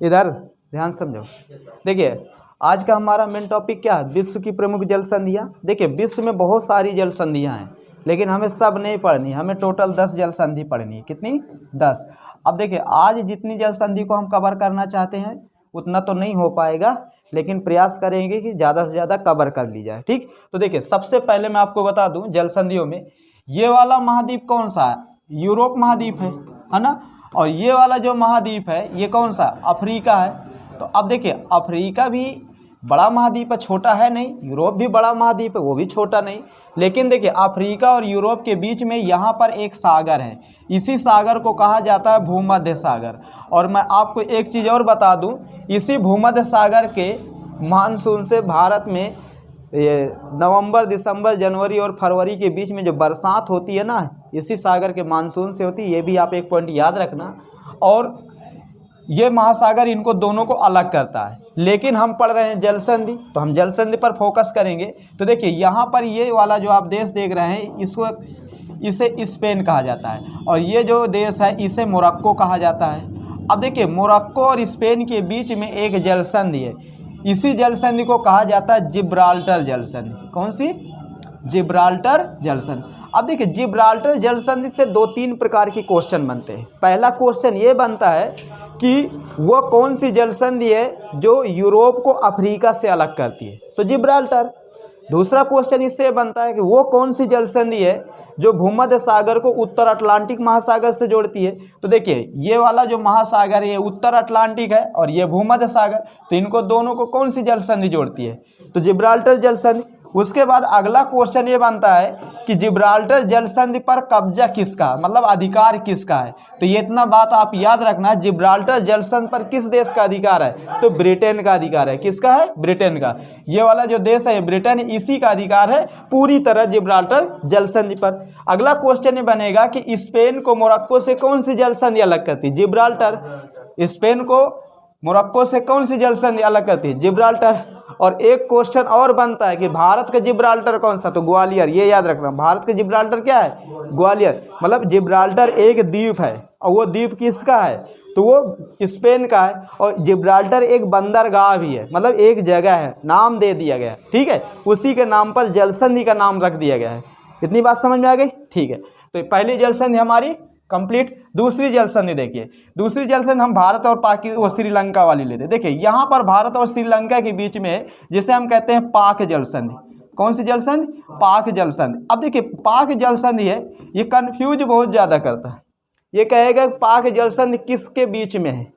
इधर ध्यान समझो। देखिए आज का हमारा मेन टॉपिक क्या है, विश्व की प्रमुख जल संधियाँ। देखिए विश्व में बहुत सारी जल संधियाँ हैं, लेकिन हमें सब नहीं पढ़नी, हमें टोटल 10 जल संधि पढ़नी है। कितनी? 10। अब देखिए आज जितनी जल संधि को हम कवर करना चाहते हैं उतना तो नहीं हो पाएगा, लेकिन प्रयास करेंगे कि ज़्यादा से ज़्यादा कवर कर ली जाए। ठीक, तो देखिए सबसे पहले मैं आपको बता दूं जल संधियों में ये वाला महाद्वीप कौन सा है, यूरोप महाद्वीप है ना। और ये वाला जो महाद्वीप है ये कौन सा, अफ्रीका है। तो अब देखिए अफ्रीका भी बड़ा महाद्वीप है, छोटा है नहीं। यूरोप भी बड़ा महाद्वीप है, वो भी छोटा नहीं। लेकिन देखिए अफ्रीका और यूरोप के बीच में यहाँ पर एक सागर है, इसी सागर को कहा जाता है भूमध्य सागर। और मैं आपको एक चीज़ और बता दूं, इसी भूमध्य सागर के मानसून से भारत में ये नवंबर, दिसंबर, जनवरी और फरवरी के बीच में जो बरसात होती है ना, इसी सागर के मानसून से होती है। ये भी आप एक पॉइंट याद रखना। और ये महासागर इनको दोनों को अलग करता है। लेकिन हम पढ़ रहे हैं जल संधि, तो हम जल संधि पर फोकस करेंगे। तो देखिए यहाँ पर ये वाला जो आप देश देख रहे हैं इसे स्पेन कहा जाता है, और ये जो देश है इसे मोरक्को कहा जाता है। अब देखिए मोरक्को और स्पेन के बीच में एक जल संधि है, इसी जल संधि को कहा जाता है जिब्राल्टर जल संधि। कौन सी? जिब्राल्टर जल संधि। अब देखिए जिब्राल्टर जल संधि से 2-3 प्रकार के क्वेश्चन बनते हैं। पहला क्वेश्चन ये बनता है कि वो कौन सी जल संधि है जो यूरोप को अफ्रीका से अलग करती है, तो जिब्राल्टर। दूसरा क्वेश्चन इससे बनता है कि वो कौन सी जल संधि है जो भूमध्य सागर को उत्तर अटलांटिक महासागर से जोड़ती है। तो देखिए ये वाला जो महासागर है ये उत्तर अटलांटिक है और ये भूमध्य सागर, तो इनको दोनों को कौन सी जल संधि जोड़ती है, तो जिब्राल्टर जल संधि। उसके बाद अगला क्वेश्चन ये बनता है कि जिब्राल्टर जल संधि पर कब्जा किसका, मतलब अधिकार किसका है। तो ये इतना बात आप याद रखना, जिब्राल्टर जल संधि पर किस देश का अधिकार है, तो ब्रिटेन का अधिकार है। किसका है? ब्रिटेन का। ये वाला जो देश है ब्रिटेन, इसी का अधिकार है पूरी तरह जिब्राल्टर जल संधि पर। अगला क्वेश्चन ये बनेगा कि स्पेन को मोरक्को से कौन सी जल संधि अलग करती है, जिब्राल्टर। स्पेन को मोरक्को से कौन सी जल संधि अलग करती है, जिब्राल्टर। और एक क्वेश्चन और बनता है कि भारत का जिब्राल्टर कौन सा, तो ग्वालियर। ये याद रखना, भारत का जिब्राल्टर क्या है, ग्वालियर। मतलब जिब्राल्टर एक द्वीप है, और वो द्वीप किसका है, तो वो स्पेन का है। और जिब्राल्टर एक बंदरगाह भी है, मतलब एक जगह है, नाम दे दिया गया है। ठीक है, उसी के नाम पर जल संधि का नाम रख दिया गया है। इतनी बात समझ में आ गई? ठीक है, तो पहली जल संधि हमारी कंप्लीट। दूसरी जल संधि देखिए, दूसरी जल संधि हम भारत और पाकिस्तान श्रीलंका वाली लेते हैं। देखिए यहाँ पर भारत और श्रीलंका के बीच में जिसे हम कहते हैं पाक जल संधि। कौन सी जल संधि? पाक जल संधि। अब देखिए पाक जल संधि है, ये कंफ्यूज बहुत ज़्यादा करता है। ये कहेगा पाक जल संधि किसके बीच में है,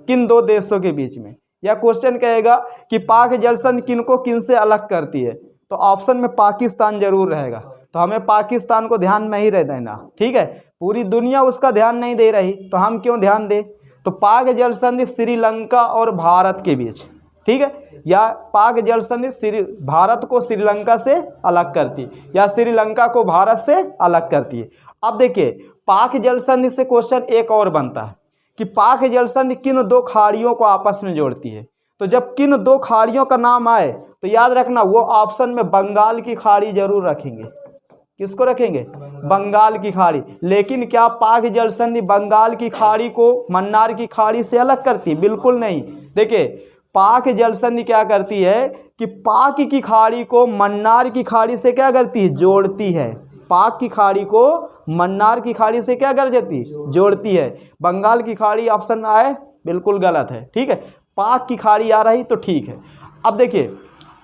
किन दो देशों के बीच में। या क्वेश्चन कहेगा कि पाक जल संधि किनको किन से अलग करती है, तो ऑप्शन में पाकिस्तान जरूर रहेगा। तो हमें पाकिस्तान को ध्यान में ही रह देना। ठीक है, पूरी दुनिया उसका ध्यान नहीं दे रही, तो हम क्यों ध्यान दें। तो पाक जल संधि श्रीलंका और भारत के बीच, ठीक है, या पाक जल संधि भारत को श्रीलंका से अलग करती है, या श्रीलंका को भारत से अलग करती है। अब देखिए पाक जल संधि से क्वेश्चन एक और बनता है कि पाक जल संधि किन दो खाड़ियों को आपस में जोड़ती है। तो जब किन दो खाड़ियों का नाम आए तो याद रखना वो ऑप्शन में बंगाल की खाड़ी जरूर रखेंगे। किसको रखेंगे? बंगाल की खाड़ी। लेकिन क्या पाक जल संधि बंगाल की खाड़ी को मन्नार की खाड़ी से अलग करती है? बिल्कुल नहीं। देखिए पाक जल संधि क्या करती है कि पाक की खाड़ी को मन्नार की खाड़ी से क्या करती है? जोड़ती है। पाक की खाड़ी को मन्नार की खाड़ी से क्या कर देती है? जोड़ती है। बंगाल की खाड़ी ऑप्शन में आए बिल्कुल गलत है। ठीक है, पाक की खाड़ी आ रही तो ठीक है। अब देखिए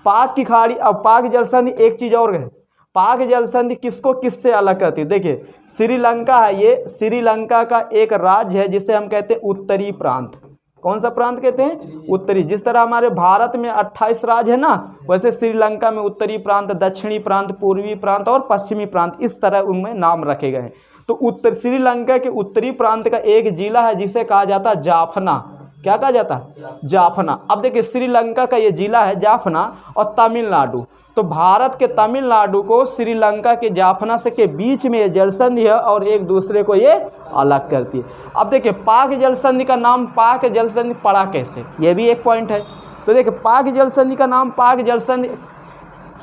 पाक की खाड़ी, अब पाक जल संधि एक चीज़ और है, पाक जल संधि किसको किससे अलग करती है। देखिए श्रीलंका है, ये श्रीलंका का एक राज्य है जिसे हम कहते हैं उत्तरी प्रांत। कौन सा प्रांत कहते हैं? उत्तरी। जिस तरह हमारे भारत में 28 राज्य है ना, वैसे श्रीलंका में उत्तरी प्रांत, दक्षिणी प्रांत, पूर्वी प्रांत और पश्चिमी प्रांत, इस तरह उनमें नाम रखे गए हैं। तो उत्तर श्रीलंका के उत्तरी प्रांत का एक जिला है जिसे कहा जाता है जाफना। क्या कहा जाता है? जाफना। अब देखिए श्रीलंका का ये जिला है जाफना और तमिलनाडु, तो भारत के तमिलनाडु को श्रीलंका के जाफना से के बीच में ये जल संधि है और एक दूसरे को ये अलग करती है। अब देखिए पाक जल संधि का नाम पाक जल संधि पड़ा कैसे, ये भी एक पॉइंट है। तो देखिए पाक जल संधि का नाम पाक जल संधि,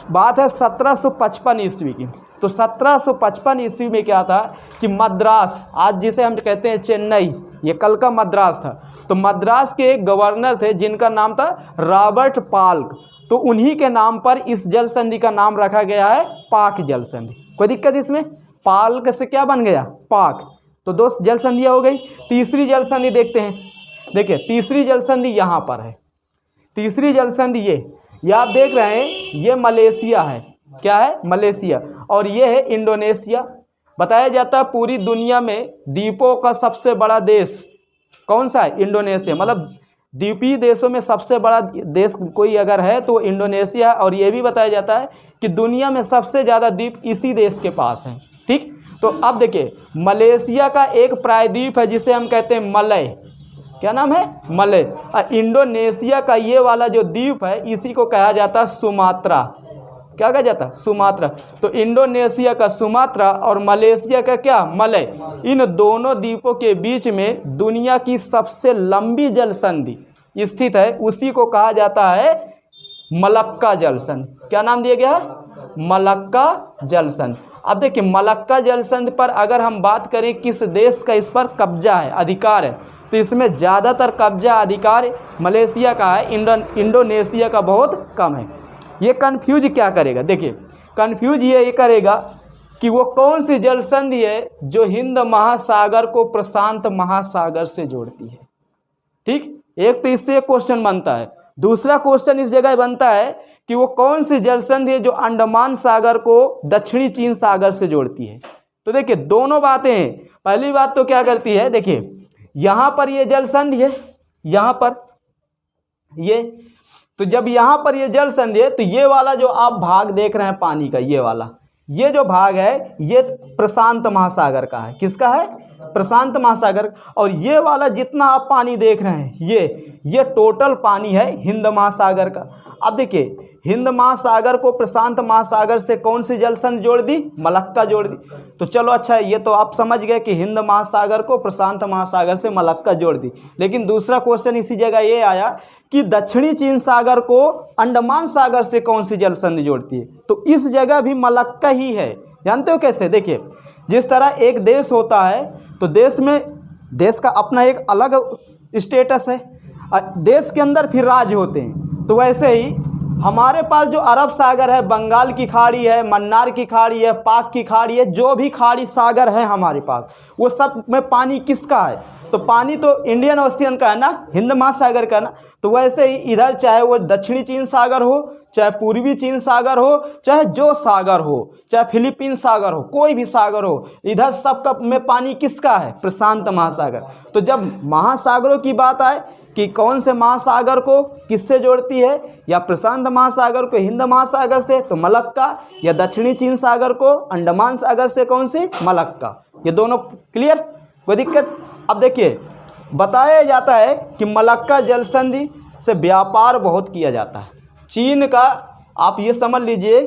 बात है 1755 ईस्वी की। तो 1755 ईस्वी में क्या था कि मद्रास, आज जिसे हम कहते हैं चेन्नई, ये कल का मद्रास था। तो मद्रास के एक गवर्नर थे जिनका नाम था रॉबर्ट पाल्क, तो उन्हीं के नाम पर इस जल संधि का नाम रखा गया है पाक जल संधि। कोई दिक्कत इसमें? पाल्क से क्या बन गया? पाक। तो दो जल संधियाँ हो गई। तीसरी जल संधि देखते हैं। देखिए तीसरी जल संधि यहाँ पर है। तीसरी जल संधि ये आप देख रहे हैं, ये मलेशिया है। क्या है? मलेशिया। और ये है इंडोनेशिया। बताया जाता है पूरी दुनिया में द्वीपों का सबसे बड़ा देश कौन सा है? इंडोनेशिया। मतलब द्वीपीय देशों में सबसे बड़ा देश कोई अगर है तो इंडोनेशिया। और ये भी बताया जाता है कि दुनिया में सबसे ज़्यादा द्वीप इसी देश के पास हैं। ठीक, तो अब देखिए मलेशिया का एक प्रायद्वीप है जिसे हम कहते हैं मलय। क्या नाम है? मलय। और इंडोनेशिया का ये वाला जो द्वीप है इसी को कहा जाता है सुमात्रा। क्या कहा जाता है? सुमात्रा। तो इंडोनेशिया का सुमात्रा और मलेशिया का क्या? मलय। इन दोनों द्वीपों के बीच में दुनिया की सबसे लंबी जल संधि स्थित है, उसी को कहा जाता है मलक्का जल संधि। क्या नाम दिया गया है? मलक्का जल संधि। अब देखिए मलक्का जल संधि पर अगर हम बात करें किस देश का इस पर कब्जा है, अधिकार है, तो इसमें ज़्यादातर कब्जा अधिकार मलेशिया का है, इंडोनेशिया का बहुत कम है। ये कन्फ्यूज क्या करेगा? देखिए कन्फ्यूज ये करेगा कि वो कौन सी जल संधि है जो हिंद महासागर को प्रशांत महासागर से जोड़ती है। ठीक, एक तो इससे एक क्वेश्चन बनता है। दूसरा क्वेश्चन इस जगह बनता है कि वो कौन सी जल संधि है जो अंडमान सागर को दक्षिणी चीन सागर से जोड़ती है। तो देखिए दोनों बातें हैं। पहली बात तो क्या करती है, देखिए यहाँ पर ये जल संधि है, यहाँ पर ये, तो जब यहाँ पर ये जल संधि है तो ये वाला जो आप भाग देख रहे हैं पानी का, ये वाला, ये जो भाग है ये प्रशांत महासागर का है। किसका है? प्रशांत महासागर। और ये वाला जितना आप पानी देख रहे हैं ये टोटल पानी है हिंद महासागर का। अब देखिए हिंद महासागर को प्रशांत महासागर से कौन सी जल संधि जोड़ दी? मलक्का जोड़ दी। तो चलो अच्छा है, ये तो आप समझ गए कि हिंद महासागर को प्रशांत महासागर से मलक्का जोड़ दी। लेकिन दूसरा क्वेश्चन इसी जगह ये आया कि दक्षिणी चीन सागर को अंडमान सागर से कौन सी जल संधि जोड़ती है? तो इस जगह भी मलक्का ही है। जानते हो कैसे? देखिए जिस तरह एक देश होता है तो देश में देश का अपना एक अलग स्टेटस है, देश के अंदर फिर राज्य होते हैं। तो वैसे ही हमारे पास जो अरब सागर है, बंगाल की खाड़ी है, मन्नार की खाड़ी है, पाक की खाड़ी है, जो भी खाड़ी सागर है हमारे पास, वो सब में पानी किसका है? तो पानी तो इंडियन ओशियन का है ना, हिंद महासागर का ना। तो वैसे ही इधर चाहे वो दक्षिणी चीन सागर हो, चाहे पूर्वी चीन सागर हो, चाहे जो सागर हो, चाहे फिलीपीन सागर हो, कोई भी सागर हो, इधर सब का में पानी किसका है? प्रशांत महासागर। तो जब महासागरों की बात आए कि कौन से महासागर को किससे जोड़ती है, या प्रशांत महासागर को हिंद महासागर से तो मलक्का, या दक्षिणी चीन सागर को अंडमान सागर से कौन सी? मलक्का। ये दोनों क्लियर? कोई दिक्कत? अब देखिए बताया जाता है कि मलक्का जल संधि से व्यापार बहुत किया जाता है। चीन का आप ये समझ लीजिए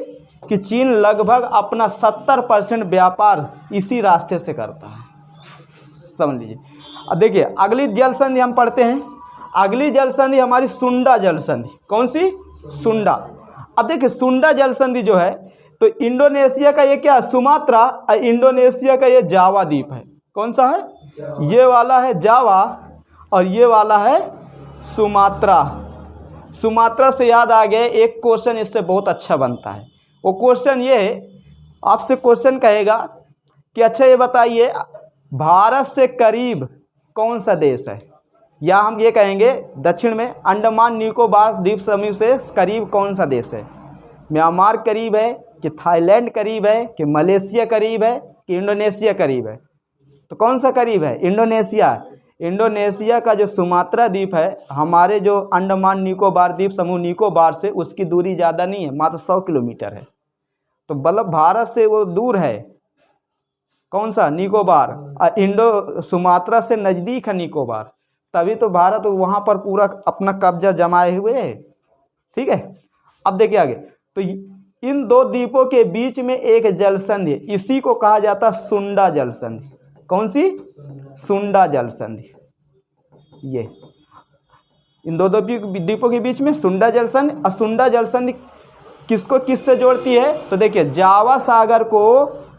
कि चीन लगभग अपना 70% व्यापार इसी रास्ते से करता है, समझ लीजिए। अब देखिए अगली जल संधि हम पढ़ते हैं। अगली जल संधि हमारी सुंडा जल संधि। कौन सी? सुंडा। अब देखिए सुंडा जल संधि जो है तो इंडोनेशिया का ये क्या? सुमात्रा। और इंडोनेशिया का ये जावा द्वीप है। कौन सा है? ये वाला है जावा और ये वाला है सुमात्रा। सुमात्रा से याद आ गया, एक क्वेश्चन इससे बहुत अच्छा बनता है। वो क्वेश्चन ये है, आपसे क्वेश्चन कहेगा कि अच्छा ये बताइए भारत से करीब कौन सा देश है, या हम ये कहेंगे दक्षिण में अंडमान निकोबार द्वीप समूह से करीब कौन सा देश है? म्यांमार करीब है कि थाईलैंड करीब है कि मलेशिया करीब है कि इंडोनेशिया करीब है? तो कौन सा करीब है? इंडोनेशिया। इंडोनेशिया का जो सुमात्रा द्वीप है हमारे जो अंडमान निकोबार द्वीप समूह निकोबार से उसकी दूरी ज़्यादा नहीं है, मात्र 100 किलोमीटर है। तो मतलब भारत से वो दूर है। कौन सा? निकोबार। सुमात्रा से नज़दीक है निकोबार, तभी तो भारत वहाँ पर पूरा अपना कब्जा जमाए हुए है। ठीक है, अब देखिए आगे। तो इन दो द्वीपों के बीच में एक जल संधि, इसी को कहा जाता है सुंडा जल संधि। कौन सी? सुंडा जल संधि। ये इन दो द्वीपों के बीच में सुंडा जल संधि। और सुंडा जल संधि किसको किससे जोड़ती है? तो देखिए जावा सागर को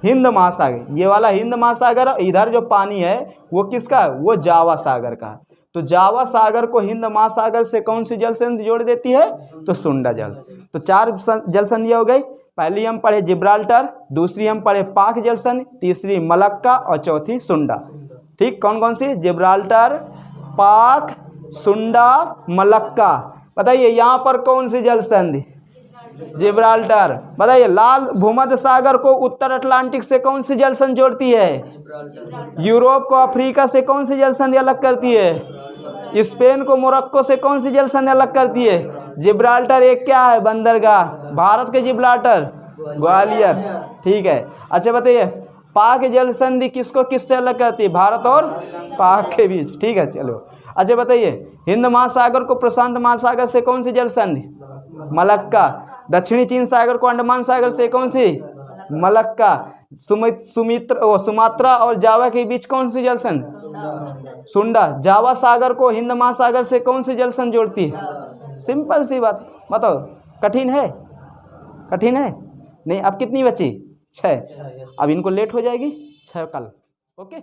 हिंद महासागर, ये वाला हिंद महासागर, इधर जो पानी है वो किसका है, वो जावा सागर का है। तो जावा सागर को हिंद महासागर से कौन सी जल संधि जोड़ देती है, तो सुंडा जल। तो 4 जल संधियाँ हो गई। पहली हम पढ़े जिब्राल्टर, दूसरी हम पढ़े पाक जल संधि, तीसरी मलक्का और चौथी सुंडा। ठीक, कौन कौन सी, जिब्राल्टर, पाक, सुंडा, मलक्का। बताइए यहाँ पर कौन सी जल संधि, जिब्राल्टर। बताइए लाल भूमध्य सागर को उत्तर अटलांटिक से कौन सी जल संधि जोड़ती है, यूरोप को अफ्रीका से कौन सी जल संधि अलग करती है, स्पेन को मोरक्को से कौन सी जल संधि अलग करती है, जिब्राल्टर एक क्या है, बंदरगाह। भारत के जिब्राल्टर ग्वालियर। ठीक है, अच्छा बताइए पाक जल संधि किसको किससे अलग करती है, भारत और पाक के बीच। ठीक है, चलो अच्छा बताइए हिंद महासागर को प्रशांत महासागर से कौन सी जल संधि, मलक्का। दक्षिणी चीन सागर को अंडमान सागर से कौन सी, मलक्का। सुमात्रा और जावा के बीच कौन सी जल संधि, सुंडा। जावा सागर को हिंद महासागर से कौन सी जल संधि जोड़ती है, सिंपल सी बात। बताओ कठिन है, कठिन है नहीं। अब कितनी बची, 6। अब इनको लेट हो जाएगी 6 कल। ओके।